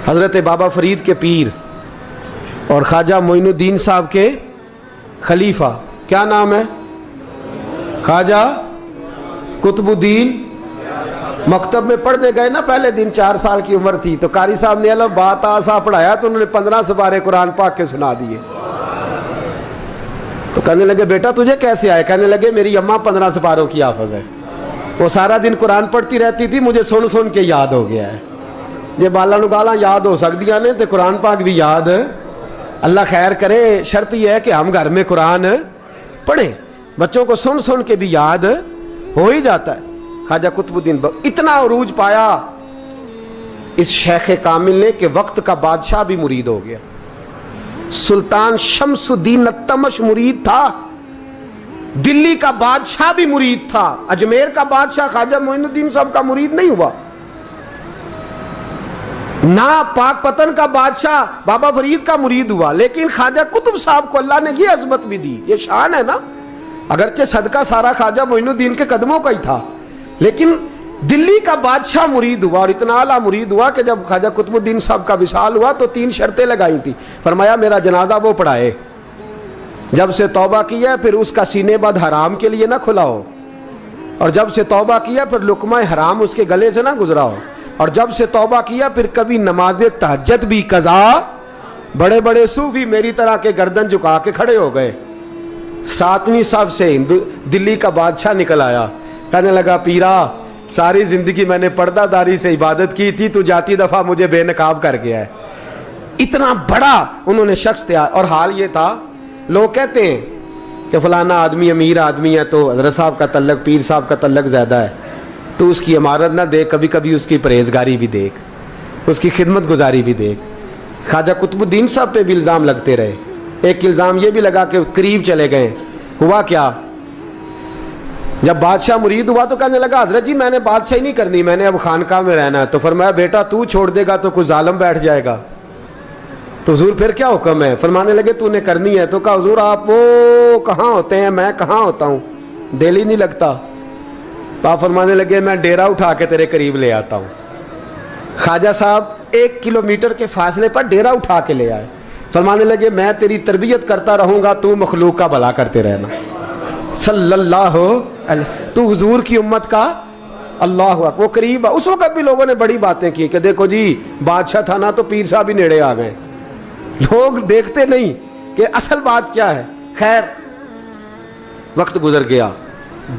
حضرت بابا فرید کے پیر اور خواجہ معین الدین صاحب کے خلیفہ، کیا نام ہے؟ خواجہ قطب الدین۔ مکتب میں پڑھنے گئے نا، پہلے دن 4 سال کی عمر تھی، تو قاری صاحب نے الف بات آسا پڑھایا تو انہوں نے 15 سپارے قرآن پاک کے سنا دیے۔ تو کہنے لگے بیٹا تجھے کیسے آئے؟ کہنے لگے میری اماں 15 سپاروں کی حافظ ہے، وہ سارا دن قرآن پڑھتی رہتی تھی، مجھے سن سن کے یاد ہو گیا ہے۔ یہ بالا نگالا یاد ہو سکتی ہیں تو قرآن پاک بھی یاد، اللہ خیر کرے۔ شرط یہ ہے کہ ہم گھر میں قرآن پڑھیں، بچوں کو سن سن کے بھی یاد ہو ہی جاتا ہے۔ خواجہ قطب الدین اتنا عروج پایا اس شیخ کامل نے کہ وقت کا بادشاہ بھی مرید ہو گیا۔ سلطان شمس الدین التمش مرید تھا، دلی کا بادشاہ بھی مرید تھا، اجمیر کا بادشاہ خواجہ معین الدین صاحب کا مرید نہیں ہوا، نہ پاک پتن کا بادشاہ بابا فرید کا مرید ہوا، لیکن خواجہ قطب صاحب کو اللہ نے یہ عظمت بھی دی، یہ شان ہے نا۔ اگرچہ صدقہ سارا خواجہ معین الدین کے قدموں کا ہی تھا، لیکن دلی کا بادشاہ مرید ہوا، اور اتنا اعلیٰ مرید ہوا کہ جب خواجہ قطب الدین صاحب کا وصال ہوا تو 3 شرطیں لگائی تھی۔ فرمایا میرا جنازہ وہ پڑھائے، جب سے توبہ کیا پھر اس کا سینے بد حرام کے لیے نہ کھلا ہو، اور جب سے توبہ کیا پھر لقمہ حرام اس کے گلے سے نہ گزرا ہو، اور جب سے توبہ کیا پھر کبھی نماز تہجد بھی قضا۔ بڑے بڑے صوفی میری طرح کے گردن جھکا کے کھڑے ہو گئے۔ 7ویں صف سے دلی کا بادشاہ نکل آیا، کہنے لگا پیرا ساری زندگی میں نے پردہ داری سے عبادت کی تھی، تو جاتی دفعہ مجھے بے نقاب کر گیا ہے۔ اتنا بڑا انہوں نے شخص تیار، اور حال یہ تھا لوگ کہتے ہیں کہ فلانا آدمی امیر آدمی ہے تو حضرت صاحب کا تعلق، پیر صاحب کا تعلق زیادہ ہے، تو اس کی عمارت نہ دیکھ، کبھی کبھی اس کی پرہیزگاری بھی دیکھ، اس کی خدمت گزاری بھی دیکھ۔ خواجہ قطب الدین صاحب پہ بھی الزام لگتے رہے۔ ایک الزام یہ بھی لگا کہ قریب چلے گئے۔ ہوا کیا؟ جب بادشاہ مرید ہوا تو کہنے لگا حضرت جی میں نے بادشاہی نہیں کرنی، میں نے اب خانقاہ میں رہنا ہے۔ تو فرمایا بیٹا تو چھوڑ دے گا تو کوئی ظالم بیٹھ جائے گا، تو حضور پھر کیا حکم ہے؟ فرمانے لگے تو نے کرنی ہے۔ تو کہا حضور آپ وہ کہاں ہوتے ہیں، میں کہاں ہوتا ہوں، دل ہی نہیں لگتا۔ تو آپ فرمانے لگے میں ڈیرا اٹھا کے تیرے قریب لے آتا ہوں۔ خواجہ صاحب 1 کلومیٹر کے فاصلے پر ڈیرا اٹھا کے لے آئے۔ فرمانے لگے میں تیری تربیت کرتا رہوں گا، تو مخلوق کا بھلا کرتے رہنا۔ صلی اللہ علیہ، تو حضور کی امت کا اللہ اکبر، وہ قریب۔ اس وقت بھی لوگوں نے بڑی باتیں کی کہ دیکھو جی بادشاہ تھا نا تو پیر صاحب ہی نیڑے آ گئے۔ لوگ دیکھتے نہیں کہ اصل بات کیا ہے۔ خیر وقت گزر گیا،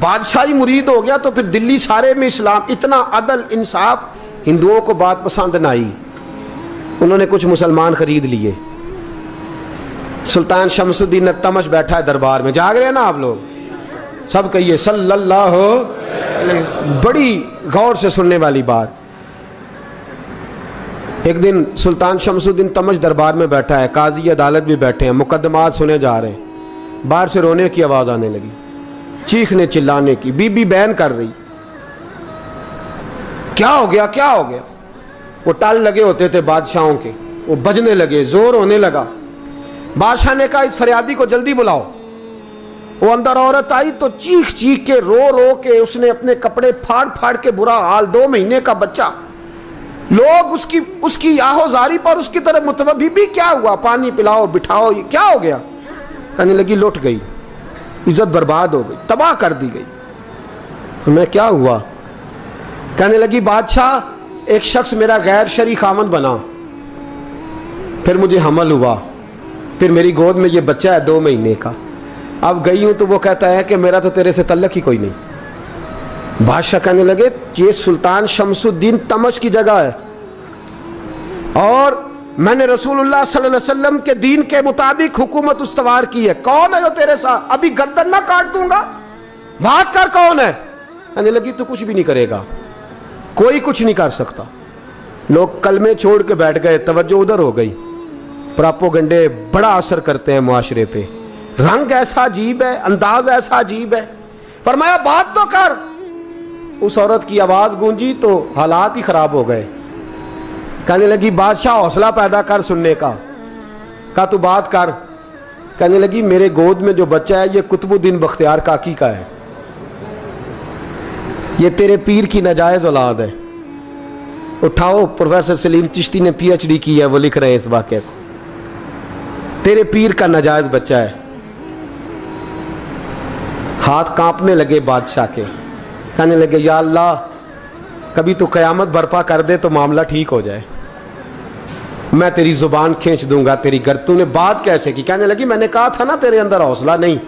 بادشاہی مرید ہو گیا، تو پھر دلی سارے میں اسلام، اتنا عدل انصاف، ہندوؤں کو بات پسند نہ آئی، انہوں نے کچھ مسلمان خرید لیے۔ سلطان شمس الدین التمش بیٹھا ہے دربار میں، جاگ رہے ہیں نا آپ لوگ؟ سب کہیے صلی اللہ علیہ۔ بڑی غور سے سننے والی بات۔ ایک دن سلطان شمس الدین تمش دربار میں بیٹھا ہے، قاضی عدالت بھی بیٹھے ہیں، مقدمات سنے جا رہے ہیں۔ باہر سے رونے کی آواز آنے لگی، چیخنے چلانے کی، بی بی بیان کر رہی۔ کیا ہو گیا کیا ہو گیا؟ وہ ٹال لگے ہوتے تھے بادشاہوں کے، وہ بجنے لگے، زور ہونے لگا۔ بادشاہ نے کہا اس فریادی کو جلدی بلاؤ۔ وہ اندر عورت آئی تو چیخ چیخ کے رو رو کے اس نے اپنے کپڑے پھاڑ پھاڑ کے، برا حال، 2 مہینے کا بچہ، لوگ اس کی آہو زاری پر اس کی طرف متوجہ بھی کیا ہوا، پانی پلاؤ بٹھاؤ، یہ کیا ہو گیا؟ کہنے لگی لٹ گئی، عزت برباد ہو گئی، تباہ کر دی گئی۔ میں کیا ہوا؟ کہنے لگی بادشاہ ایک شخص میرا غیر شرعی خاوند بنا، پھر مجھے حمل ہوا، پھر میری گود میں یہ بچہ ہے 2 مہینے کا، اب گئی ہوں تو وہ کہتا ہے کہ میرا تو تیرے سے تعلق ہی کوئی نہیں۔ بادشاہ کہنے لگے یہ سلطان شمس الدین تمش کی جگہ ہے، اور میں نے رسول اللہ صلی اللہ علیہ وسلم کے دین کے مطابق حکومت استوار کی ہے، کون ہے جو تیرے ساتھ؟ ابھی گردن نہ کاٹ دوں گا، بات کر کون ہے؟ کہنے لگی تو کچھ بھی نہیں کرے گا، کوئی کچھ نہیں کر سکتا۔ لوگ کلمے چھوڑ کے بیٹھ گئے، توجہ ادھر ہو گئی۔ پراپوگنڈے بڑا اثر کرتے ہیں معاشرے پہ، رنگ ایسا عجیب ہے، انداز ایسا عجیب ہے۔ فرمایا بات تو کر۔ اس عورت کی آواز گونجی تو حالات ہی خراب ہو گئے۔ کہنے لگی بادشاہ حوصلہ پیدا کر سننے کا۔ کہا تو بات کر۔ کہنے لگی میرے گود میں جو بچہ ہے یہ قطب الدین بختیار کاکی کا ہے، یہ تیرے پیر کی ناجائز اولاد ہے۔ उठाओ, प्रोफेसर सलीम चिश्ती ने PhD की है, वो लिख रहे हैं इस वाक़े को। तेरे पीर का नाजायज बच्चा है। हाथ कांपने लगे बादशाह के, कहने लगे या अल्लाह कभी तो क़यामत बर्पा कर दे तो मामला ठीक हो जाए, मैं तेरी ज़ुबान खींच दूंगा तेरी तूने बात कैसे की? कहने लगी मैंने कहा था ना तेरे अंदर हौसला नहीं,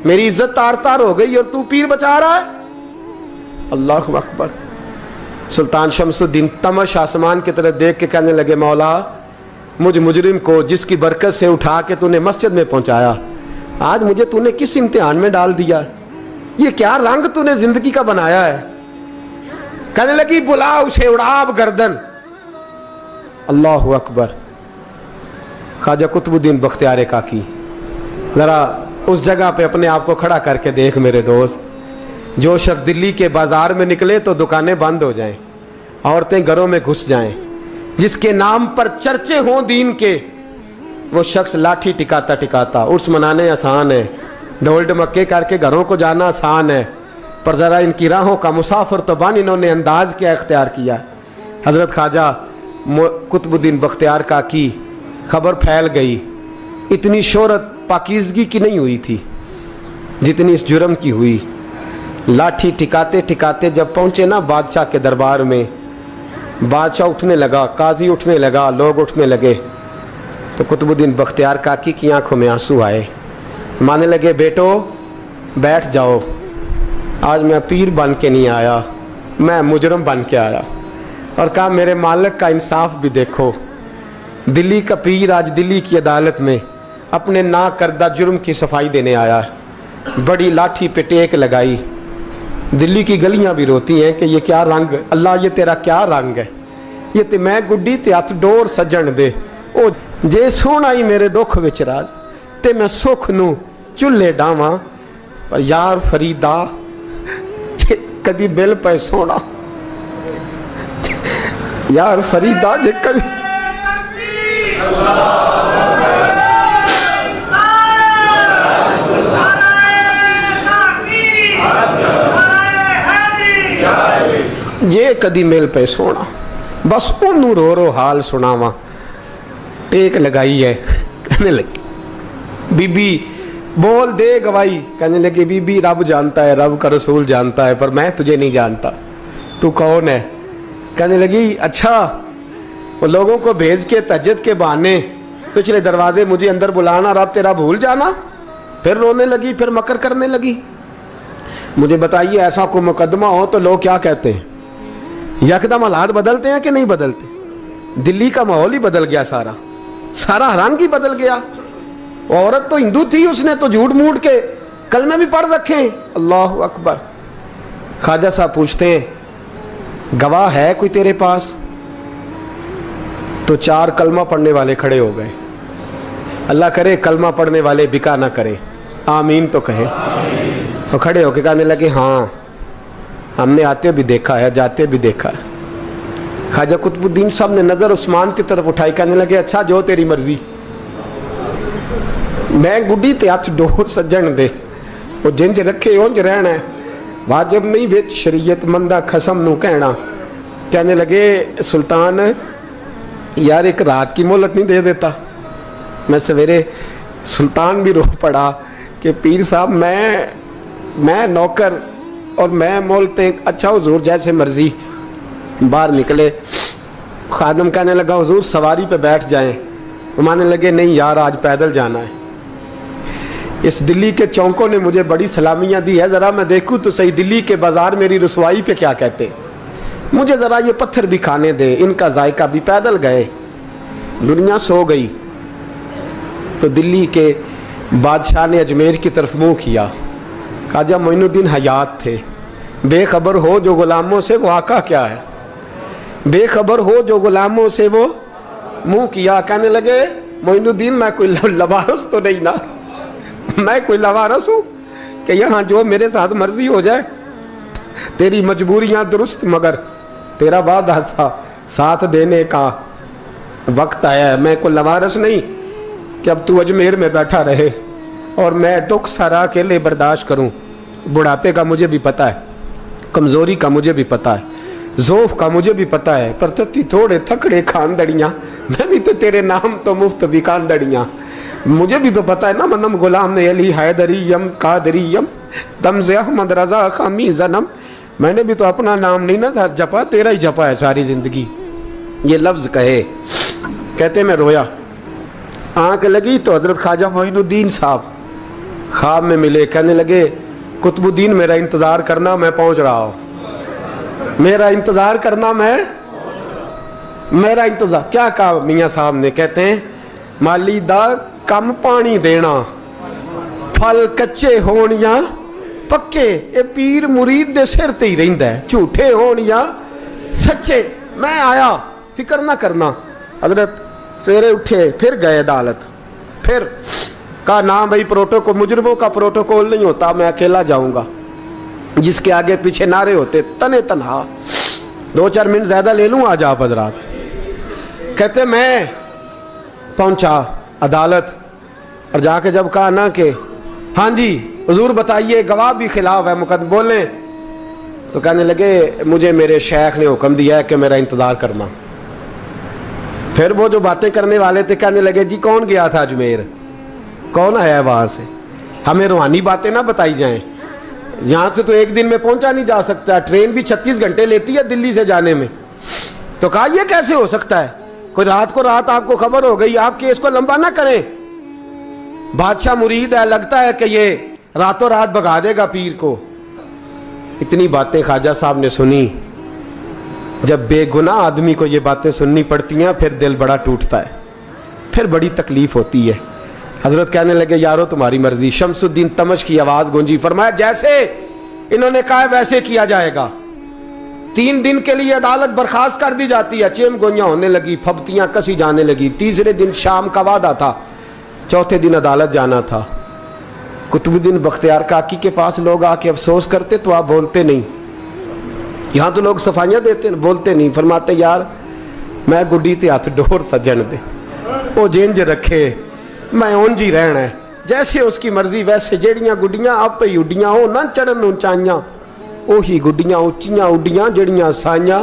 मेरी इज्जत तार तार हो गई और तू पीर बचा रहा है। अल्लाहु अकबर। सुल्तान शमसुद्दीन तमश आसमान की तरफ देख के कहने लगे मौला मुझ मुजरिम को जिसकी बरकत से उठा के तूने मस्जिद में पहुंचाया, आज मुझे तूने किस इम्तिहान में डाल दिया? ये क्या रंग तूने जिंदगी का बनाया है? कहने लगी बुला उसे, उड़ाब गर्दन। अल्लाहु अकबर। ख्वाजा कुतुबुद्दीन बख्तियार काकी, जरा उस जगह पे अपने आप को खड़ा करके देख मेरे दोस्त। जो शख्स दिल्ली के बाजार में निकले तो दुकानें बंद हो जाएं, औरतें घरों में घुस जाएं, जिसके नाम पर चर्चे हों दीन के, वो शख्स लाठी टिकाता टिकाता उर्स मनाने आसान है, ढोल ढमक्के करके घरों को जाना आसान है, पर ज़रा इनकी राहों का मुसाफिर तो बन इन्होंने अंदाज क्या इख्तियार किया। हज़रत ख्वाजा कुतुबुद्दीन बख्तियार काकी, खबर फैल गई। इतनी शोहरत पाकीज़गी की नहीं हुई थी जितनी इस जुर्म की हुई। लाठी टिकाते टिकाते जब पहुँचे ना बादशाह के दरबार में, बादशाह उठने लगा, काजी उठने लगा, लोग उठने लगे, तो कुतुबुद्दीन बख्तियार काकी की आंखों में आंसू आए। मानने लगे बेटो बैठ जाओ, आज मैं पीर बन के नहीं आया, मैं मुजरम बन के आया। और कहा मेरे मालिक का इंसाफ भी देखो, दिल्ली का पीर आज दिल्ली की अदालत में अपने ना करदा जुर्म की सफाई देने आया है। बड़ी लाठी पे टेक लगाई। दिल्ली की गलियां भी रोती हैं कि ये क्या रंग, अल्लाह ये तेरा क्या रंग है, ये ते मैं गुड्डी ते हथ डोर सजन दे, ओ जे सोना ही मेरे दुख विच राज ते मैं सुख नू चुल्हे डावां, पर यार फरीदा कदी बिल पे सोना, यार फरीदा जे कदी ये कदी मिल पे सोना, बस ओनू रो रो हाल सुनावा। टेक लगाई है, कहने लगी बीबी बोल दे गवाही। कहने लगी बीबी रब जानता है, रब का रसूल जानता है, पर मैं तुझे नहीं जानता, तू कौन है? कहने लगी अच्छा वो लोगों को भेज के तहज्जुद के बहाने पिछले दरवाजे मुझे अंदर बुलाना, रब तेरा भूल जाना। फिर रोने लगी, फिर मकर करने लगी। मुझे बताइए ऐसा कोई मुकदमा हो तो लोग क्या कहते हैं? यकदम हालात बदलते हैं कि नहीं बदलते? दिल्ली का माहौल ही बदल गया, सारा सारा रंग ही बदल गया। औरत तो हिंदू थी, उसने तो झूठ मूठ के कलमे भी पढ़ रखे। अल्लाह अकबर। ख्वाजा साहब पूछते हैं गवाह है कोई तेरे पास? तो 4 कलमा पढ़ने वाले खड़े हो गए। अल्लाह करे कलमा पढ़ने वाले बिका ना करें, आमीन तो कहें। तो खड़े होके कहने लगे हाँ हमने आते भी देखा है, जाते भी देखा है। ख्वाजा कुतुबुद्दीन साहब ने नजर उस्मान की तरफ उठाई, कहने लगे अच्छा जो तेरी मर्जी, मैं गुड्डी ते हथ डोर सज्जन दे, वो जिंज रखे उंज रहना है, वाजिब नहीं विच शरीयत मंदा खसम नू कहना। कहने लगे सुल्तान यार एक रात की मोहलत नहीं दे देता? मैं सवेरे सुल्तान भी रो पड़ा कि पीर साहब मैं नौकर और मैं मोलते। अच्छा हुजूर जैसे मर्जी। बाहर निकले, खादम कहने लगा हुजूर सवारी पे बैठ जाएं। वो मानने लगे नहीं यार आज पैदल जाना है। इस दिल्ली के चौकों ने मुझे बड़ी सलामियाँ दी है, ज़रा मैं देखूँ तो सही दिल्ली के बाज़ार मेरी रसवाई पे क्या कहते हैं। मुझे ज़रा ये पत्थर भी खाने दे, इनका जायका भी। पैदल गए, दुनिया सो गई तो दिल्ली के बादशाह ने अजमेर की तरफ मुँह किया। ख्वाजा मोइनुद्दीन हयात थे। बेखबर हो जो गुलामों से वो आका क्या है, बेखबर हो जो गुलामों से वो मुँह किया। कहने लगे मोइनुद्दीन मैं कोई लवारस तो नहीं ना, मैं कोई लवारस हूँ कि यहाँ जो मेरे साथ मर्जी हो जाए? तेरी मजबूरियाँ दुरुस्त, मगर तेरा वादा था साथ देने का, वक्त आया है। मैं कोई लवारस नहीं कि अब तू अजमेर में बैठा रहे और मैं दुख सारा अकेले बर्दाश्त करूं। बुढ़ापे का मुझे भी पता है, कमज़ोरी का मुझे भी पता है, ज़ोफ़ का मुझे भी पता है, पर तत्ती थोड़े थकड़े खानदड़ियाँ, मैं भी तो तेरे नाम तो मुफ्त भी खानदड़ियाँ। मुझे भी तो पता है ना, मनम गुलाम ने अली हैदरियम कादरियम तमज़े अहमद रज़ा खामी ज़नम। मैंने भी तो अपना नाम नहीं ना था जपा, तेरा ही जपा है सारी ज़िंदगी। ये लफ्ज़ कहे, कहते मैं रोया, आँख लगी तो हज़रत ख्वाजा मोइनुद्दीन साहब ख्वाब में मिले। कहने लगे कुतुबुद्दीन मेरा इंतज़ार करना, मैं पहुँच रहा हूँ। मेरा इंतज़ार करना, मेरा इंतज़ार। क्या कहा मियाँ साहब ने? कहते हैं माली दा कम पानी देना, फल कच्चे होण या पक्के, ये पीर मुरीद दे सिर ते ही रहिंदा है, झूठे होण या सच्चे। मैं आया, फिक्र ना करना। हजरत सवेरे उठे, फिर गए अदालत, फिर कहा ना भाई प्रोटोकॉल, मुजरिमों का प्रोटोकॉल नहीं होता, मैं अकेला जाऊंगा। जिसके आगे पीछे नारे होते तने तनहा। 2-4 मिनट ज़्यादा ले लूँ आज आप हजरात। कहते मैं पहुंचा अदालत और जाके जब कहा ना कि हाँ जी हुजूर बताइए, गवाह भी खिलाफ है, मुकदमा बोलें, तो कहने लगे मुझे मेरे शेख ने हुक्म दिया है कि मेरा इंतज़ार करना। फिर वो जो बातें करने वाले थे कहने लगे जी कौन गया था अजमेर, कौन आया है वहाँ से, हमें रूहानी बातें ना बताई जाएं। यहाँ से तो एक दिन में पहुँचा नहीं जा सकता, ट्रेन भी 36 घंटे लेती है दिल्ली से जाने में। तो कहा यह कैसे हो सकता है, कोई रात को रात आपको खबर हो गई, आप केस को लंबा ना करें, बादशाह मुरीद है, लगता है कि ये रातों रात भगा देगा पीर को। इतनी बातें ख्वाजा साहब ने सुनी। जब बेगुनाह आदमी को ये बातें सुननी पड़ती हैं फिर दिल बड़ा टूटता है, फिर बड़ी तकलीफ होती है। हजरत कहने लगे यारो तुम्हारी मर्जी। शमसुद्दीन तमश की आवाज़ गूंजी, फरमाया जैसे इन्होंने कहा वैसे किया जाएगा। 3 दिन के लिए अदालत बर्खास्त कर दी जाती है। चेम गोइयाँ होने लगी, फबतियाँ कसी जाने लगी। तीसरे दिन शाम का वादा था, चौथे दिन अदालत जाना था। कुतुबुद्दीन बख्तियार काकी के पास लोग आके अफसोस करते तो आप बोलते नहीं। यहाँ तो लोग सफाइयाँ देते बोलते नहीं। फरमाते यार मैं गुड्डी ते हथ डोर सजन दे, वो जिंज रखे मैं उंज ही रहना है, जैसे उसकी मर्जी वैसे। जेड़ियाँ गुड्डियाँ आप ही उड्डियाँ हो ना चढ़न उचाइयाँ, ਉਹੀ गुड्डियाँ उच्चियाँ उड्डियाँ जड़ियाँ साइयाँ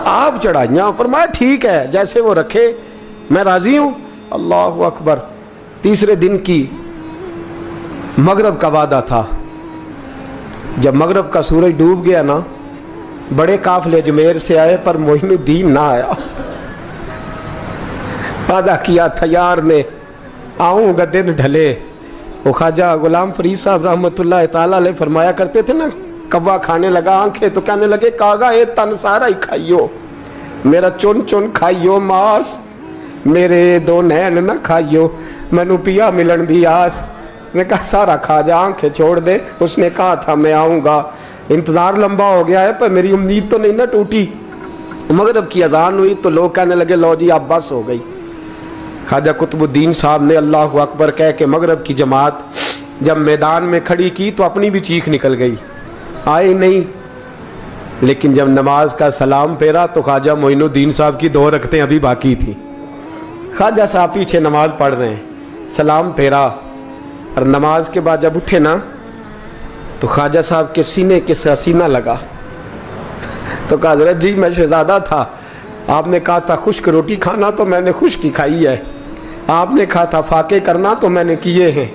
आप चढ़ाइयाँ। फरमाया ठीक है जैसे वो रखे मैं राजी हूँ। अल्लाह अकबर। तीसरे दिन की मगरब का वादा था। जब मगरब का सूरज डूब गया ना, बड़े काफले अजमेर से आए पर मोइनुद्दीन ना आया। वादा किया था यार ने आऊँगा दिन ढले। वो ख्वाजा गुलाम फरीद साहब रहमतुल्लाह ताला अलैह फरमाया करते थे ना, कव्वा खाने लगा आंखें तो कहने लगे कागा ये तन सारा ही खाइयो, मेरा चुन चुन खाइयो मास, मेरे 2 नैन ना खाइयो, मैनू पिया मिलन दी आस। मैं कहा सारा खा जा, आंखें छोड़ दे। उसने कहा था मैं आऊँगा, इंतज़ार लंबा हो गया है पर मेरी उम्मीद तो नहीं ना टूटी। मगरब की अजान हुई तो लोग कहने लगे लो जी अब बस हो गई। ख्वाजा कुतुबुद्दीन साहब ने अल्लाह अकबर कह के मगरब की जमात जब मैदान में खड़ी की तो अपनी भी चीख निकल गई, आए नहीं। लेकिन जब नमाज का सलाम फेरा तो ख्वाजा मोइनुद्दीन साहब की 2 रकतें अभी बाकी थी। ख्वाजा साहब पीछे नमाज पढ़ रहे हैं, सलाम फेरा और नमाज के बाद जब उठे ना तो ख्वाजा साहब के सीने के सीना लगा। तो कहा हज़रत जी मैं शहजादा था, आपने कहा था खुश्क रोटी खाना तो मैंने खुश्क ही खाई है, आपने कहा था फाके करना तो मैंने किए हैं,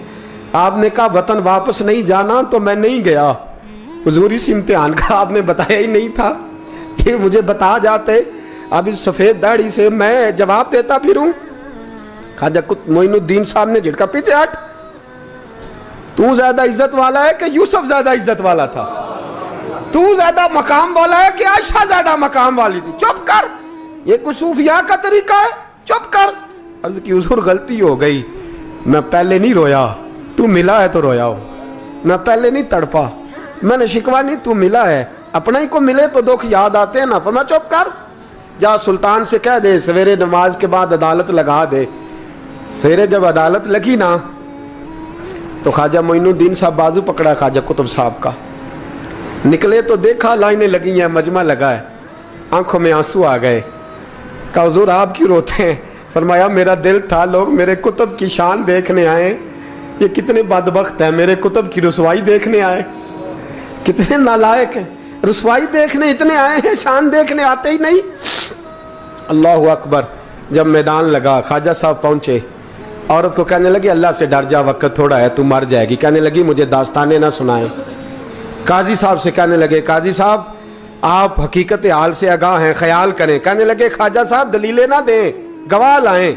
आपने कहा वतन वापस नहीं जाना तो मैं नहीं गया। हुजूर इस इम्तिहान का आपने बताया ही नहीं था, ये मुझे बता जाते अब इस सफ़ेद दाढ़ी से मैं जवाब देता फिरूं। ख्वाजा मोइनुद्दीन साहब ने झटका, पीछे हट, तू ज्यादा इज्जत वाला है कि यूसुफ ज्यादा इज्जत वाला था, तू ज्यादा मकाम वाला है कि आयशा ज्यादा मकाम वाली थी, चुप कर, ये कुछ सूफिया का तरीका है, चुप कर। अर्ज की हुजूर गलती हो गई, मैं पहले नहीं रोया, तू मिला है तो रोया हो, मैं पहले नहीं तड़पा, मैंने शिकवा नहीं, तू मिला है, अपना ही को मिले तो दुख याद आते हैं ना। फरमा चुप कर, जा सुल्तान से कह दे सवेरे नमाज के बाद अदालत लगा दे। सवेरे जब अदालत लगी ना तो ख्वाजा मोइनुद्दीन साहब बाजू पकड़ा ख्वाजा कुतुब साहब का, निकले तो देखा लाइनें लगी हैं, मजमा लगा है, आंखों में आंसू आ गए। कहा हुजूर आप क्यों रोते हैं? फरमाया मेरा दिल था लोग मेरे कुतुब की शान देखने आए, ये कितने बदबख्त हैं, मेरे कुतुब की रुसवाई देखने आए, कितने नालायक हैं। रुसवाई देखने इतने आए हैं, शान देखने आते ही नहीं। अल्लाह अकबर। जब मैदान लगा, ख्वाजा साहब पहुंचे, औरत को कहने लगी अल्लाह से डर जा, वक्त थोड़ा है, तू मर जाएगी। कहने लगी मुझे दास्तानें ना सुनाएं। काजी साहब से कहने लगे काजी साहब आप हकीकत हाल से आगाह हैं, ख्याल करें। कहने लगे ख्वाजा साहब दलीलें ना दें, गवाह लाएं,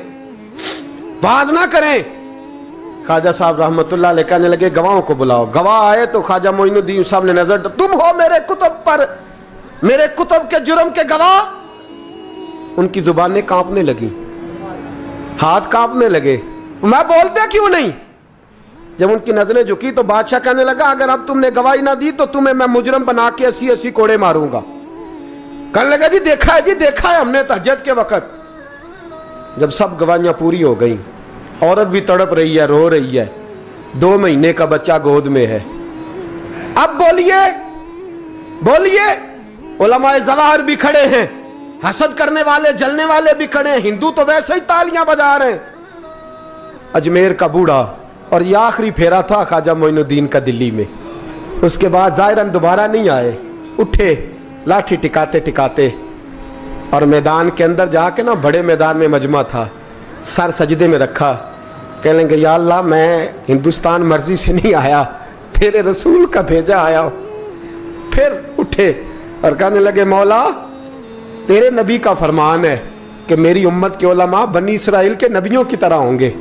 वाज ना करें। ख्वाजा साहब रहमतुल्लाह अलैह कहने लगे गवाहों को बुलाओ। गवाह आए तो ख्वाजा मोइनुद्दीन साहब ने नजर, तुम हो मेरे कुतुब पर, मेरे कुतुब के जुर्म के गवाह। उनकी जुबानें कांपने लगी, हाथ कांपने लगे, मैं बोलते क्यों नहीं। जब उनकी नजरें झुकी तो बादशाह कहने लगा अगर अब तुमने गवाही ना दी तो तुम्हें मैं मुजरम बना के 80-80 कोड़े मारूंगा। कहने लगा जी देखा है, जी देखा है हमने तहज्जुद के वक्त। जब सब गवाहियां पूरी हो गई, औरत भी तड़प रही है, रो रही है, 2 महीने का बच्चा गोद में है। अब बोलिए बोलिए, उलमाए ज़वाहिर भी खड़े हैं, हसद करने वाले जलने वाले भी खड़े हैं, हिंदू तो वैसे ही तालियां बजा रहे हैं। अजमेर का बूढ़ा, और ये आखिरी फेरा था ख्वाजा मोइनुद्दीन का दिल्ली में। उसके बाद ज़ाहिरन दोबारा नहीं आए, उठे लाठी टिकाते टिकाते और मैदान के अंदर जाके ना, बड़े मैदान में मजमा था, सर सजदे में रखा। कह लेंगे या अल्लाह मैं हिंदुस्तान मर्जी से नहीं आया, तेरे रसूल का भेजा आया। फिर उठे और कहने लगे मौला तेरे नबी का फरमान है कि मेरी उम्मत के उलमा बनी इसराइल के नबियों की तरह होंगे।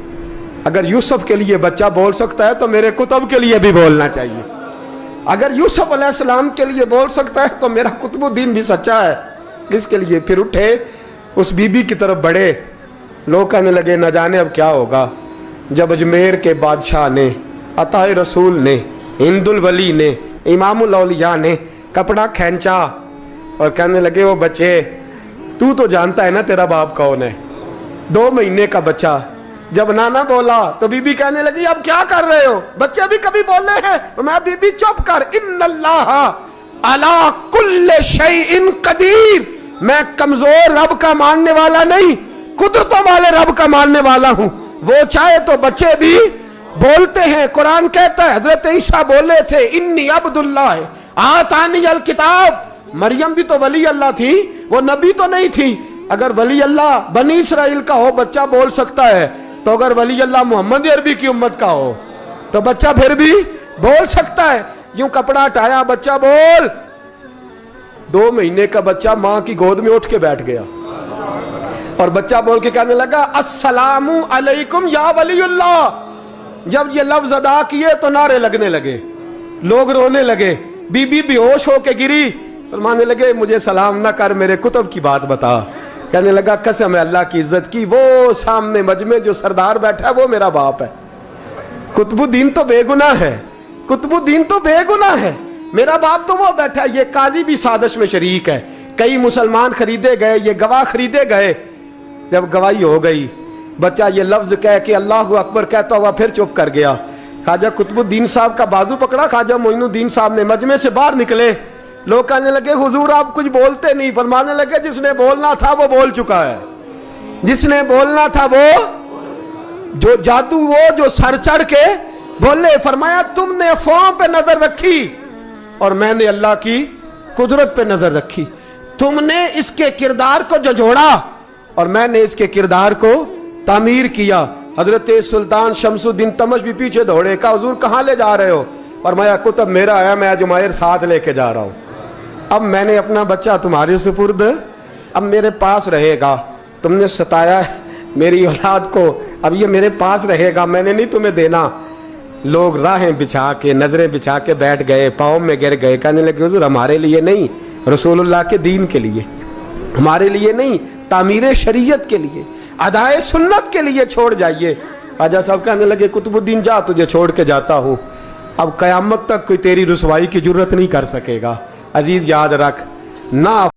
अगर यूसुफ के लिए बच्चा बोल सकता है तो मेरे कुतुब के लिए भी बोलना चाहिए। अगर यूसुफ अलैहिस्सलाम के लिए बोल सकता है तो मेरा कुतुबुद्दीन भी सच्चा है। इसके लिए फिर उठे, उस बीबी की तरफ बढ़े। लोग कहने लगे न जाने अब क्या होगा। जब अजमेर के बादशाह ने, अताए रसूल ने, हिंदुल वली ने, इमामुल औलिया ने कपड़ा खींचा और कहने लगे वो बच्चे तू तो जानता है ना तेरा बाप कौन है। 2 महीने का बच्चा। जब नाना बोला तो बीबी कहने लगी अब क्या कर रहे हो, बच्चे भी कभी बोले हैं। मैं बीबी चुप कर, इन्नल्लाह अला कुल्ले शैइन कदीर, मैं कमजोर रब का मानने वाला नहीं, कुदरतों वाले रब का मानने वाला हूं। वो चाहे तो बच्चे भी बोलते हैं। कुरान कहता है हजरत ईसा बोले थे इन्नी अब्दुल्लाह आतानी अल किताब। मरियम भी तो वली अल्लाह थी, वो नबी तो नहीं थी। अगर वली अल्लाह बनी इसराइल का हो बच्चा बोल सकता है, तो अगर वली अल्लाह मोहम्मद अरबी की उम्मत का हो तो बच्चा फिर भी बोल सकता है। यूं कपड़ा हटाया, बच्चा बोल। 2 महीने का बच्चा मां की गोद में उठ के बैठ गया और बच्चा बोल के कहने लगा अस्सलामु अलैकुम या वलीउल्लाह। जब ये लफ्ज अदा किए तो नारे लगने लगे, लोग रोने लगे। बीबी बेहोश होके गिरी, फरमाने लगे मुझे सलाम ना कर, मेरे कुतुब की बात बता। कहने लगा कसम है अल्लाह की इज्जत की, वो सामने मजमे जो सरदार बैठा है वो मेरा बाप है। कुतुबुद्दीन तो बेगुनाह है, कुतुबुद्दीन तो बेगुनाह है, मेरा बाप तो वो बैठा है। ये काजी भी साजिश में शरीक है। कई मुसलमान खरीदे गए, ये गवाह खरीदे गए। जब गवाही हो गई, बच्चा ये लफ्ज कह के अल्लाहु अकबर कहता हुआ फिर चुप कर गया। ख्वाजा कुतुबुद्दीन साहब का बाजू पकड़ा, ख्वाजा मोइनुद्दीन साहब ने मजमे से बाहर निकले। लोग कहने लगे हुजूर आप कुछ बोलते नहीं। फरमाने लगे जिसने बोलना था वो बोल चुका है, जिसने बोलना था वो जो जादू, वो जो सर चढ़ के बोले। फरमाया तुमने अफवाहों पे नजर रखी और मैंने अल्लाह की कुदरत पे नजर रखी। तुमने इसके किरदार को जोड़ा और मैंने इसके किरदार को तामीर किया। हजरत सुल्तान शमसुद्दीन तमश भी पीछे दौड़े, कहा हुजूर कहाँ ले जा रहे हो। फरमाया कुतुब मेरा आया, मैं अजमेर साथ लेके जा रहा हूँ। अब मैंने अपना बच्चा तुम्हारे सुपुर्द, अब मेरे पास रहेगा। तुमने सताया मेरी औलाद को, अब ये मेरे पास रहेगा, मैंने नहीं तुम्हें देना। लोग राहें बिछा के, नजरें बिछा के बैठ गए, पाँव में गिर गए। कहने लगे हुजूर हमारे लिए नहीं, रसूलुल्लाह के दीन के लिए, हमारे लिए नहीं, तामीर शरीयत के लिए, अदाए सुन्नत के लिए छोड़ जाइए। ख्वाजा साहब कहने लगे कुतुबुद्दीन जा, तुझे छोड़ के जाता हूँ, अब कयामत तक कोई तेरी रुसवाई की जुर्रत नहीं कर सकेगा। अजीज याद रख, ना